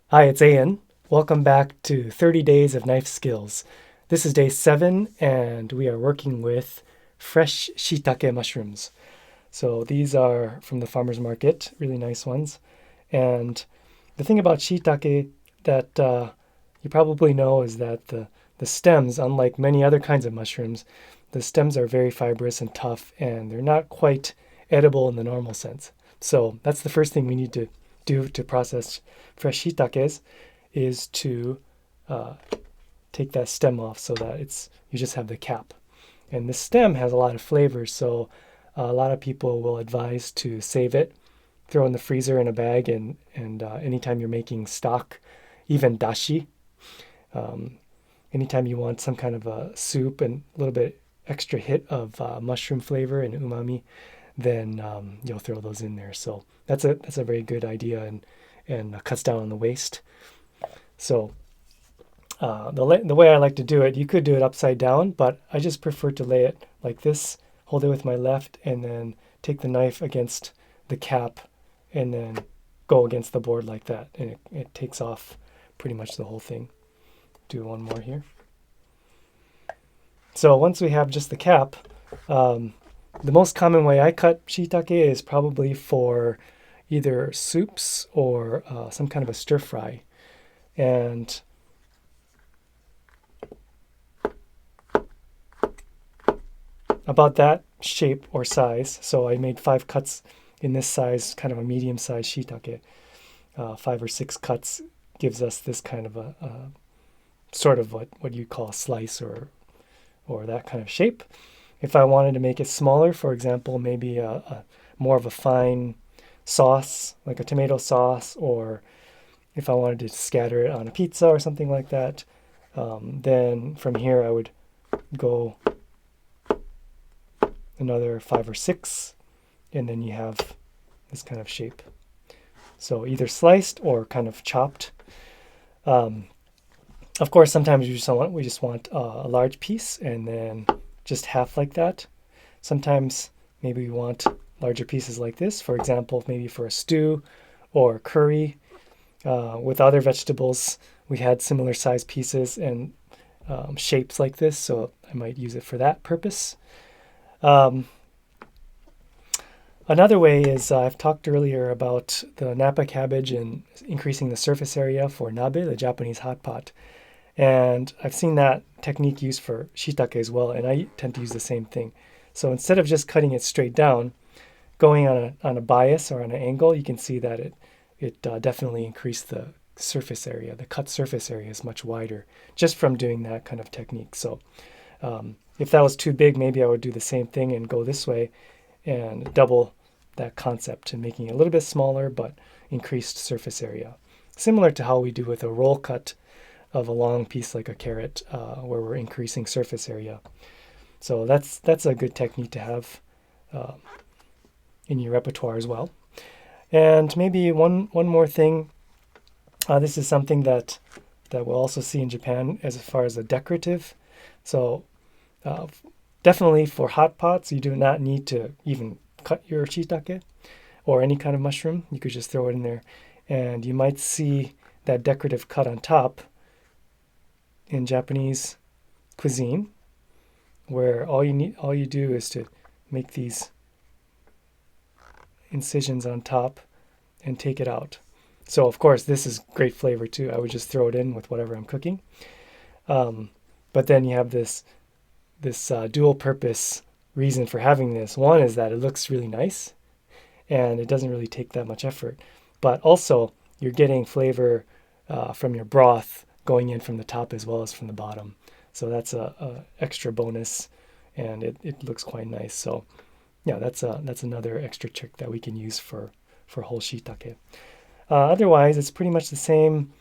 Hi, it's Ian. Welcome back to 30 Days of Knife Skills. This is day 7, and we are working with fresh shiitake mushrooms. So these are from the farmer's market, really nice ones. And the thing about shiitake that you probably know is that the stems, unlike many other kinds of mushrooms, the stems are very fibrous and tough, and they're not quite edible in the normal sense. So that's the first thing we need to do to process fresh shiitakes is to uh, take that stem off so that you just have the cap. And the stem has a lot of flavors, so a lot of people will advise to save it, throw in the freezer in a bag, and anytime you're making stock, even dashi, um, anytime you want some kind of a soup and a little bit extra hit of mushroom flavor and umami, then you'll throw those in there. So that's a very good idea and cuts down on the waste. So the way I like to do it, you could do it upside down, but I just prefer to lay it like this, hold it with my left, and then take the knife against the cap, and then go against the board like that, and it takes off pretty much the whole thing. Do one more here. So once we have just the cap, the most common way I cut shiitake is probably for either soups or some kind of a stir fry. And about that shape or size. So I made 5 cuts in this size, kind of a medium sized shiitake. 5 or 6 cuts gives us this kind of a sort of what you call a slice or that kind of shape. If I wanted to make it smaller, for example, maybe a more of a fine sauce, like a tomato sauce, or if I wanted to scatter it on a pizza or something like that, then from here I would go another 5 or 6, and then you have this kind of shape. So either sliced or kind of chopped. Of course, sometimes we just want a large piece, and then just half like that. Sometimes maybe we want larger pieces like this, for example, maybe for a stew or curry. With other vegetables, we had similar size pieces and shapes like this, so I might use it for that purpose. Um, Another way is I've talked earlier about the Napa cabbage and increasing the surface area for nabe, the Japanese hot pot. And I've seen that technique used for shiitake as well, and I tend to use the same thing. So instead of just cutting it straight down, going on a bias or on an angle, you can see that it definitely increased the surface area. The cut surface area is much wider just from doing that kind of technique. So if that was too big, maybe I would do the same thing and go this way and double that concept and making it a little bit smaller but increased surface area. Similar to how we do with a roll cut of a long piece like a carrot, where we're increasing surface area. So that's a good technique to have in your repertoire as well. And maybe one more thing. This is something that we'll also see in Japan as far as a decorative. So definitely for hot pots, you do not need to even cut your shiitake or any kind of mushroom. You could just throw it in there, and you might see that decorative cut on top in Japanese cuisine, where all you do is to make these incisions on top and take it out. So of course this is great flavor too. I would just throw it in with whatever I'm cooking. But then you have this dual purpose reason for having this. One is that it looks really nice and it doesn't really take that much effort. But also you're getting flavor from your broth going in from the top as well as from the bottom. So that's a extra bonus, and it looks quite nice. So yeah, that's another extra trick that we can use for whole shiitake. Otherwise, it's pretty much the same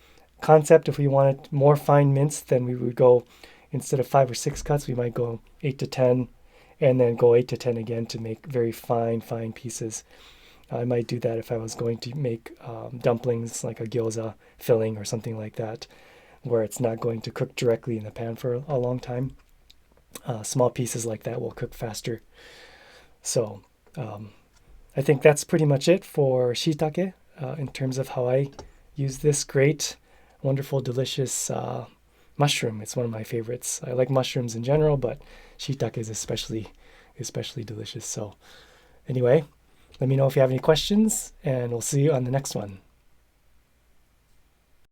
concept. If we wanted more fine minced, then we would go, instead of 5 or 6 cuts, we might go 8 to 10, and then go 8 to 10 again to make very fine pieces. I might do that if I was going to make dumplings, like a gyoza filling or something like that, where it's not going to cook directly in the pan for a long time. Small pieces like that will cook faster. So I think that's pretty much it for shiitake in terms of how I use this great, wonderful, delicious mushroom. It's one of my favorites. I like mushrooms in general, but shiitake is especially delicious. So anyway, let me know if you have any questions, and we'll see you on the next one.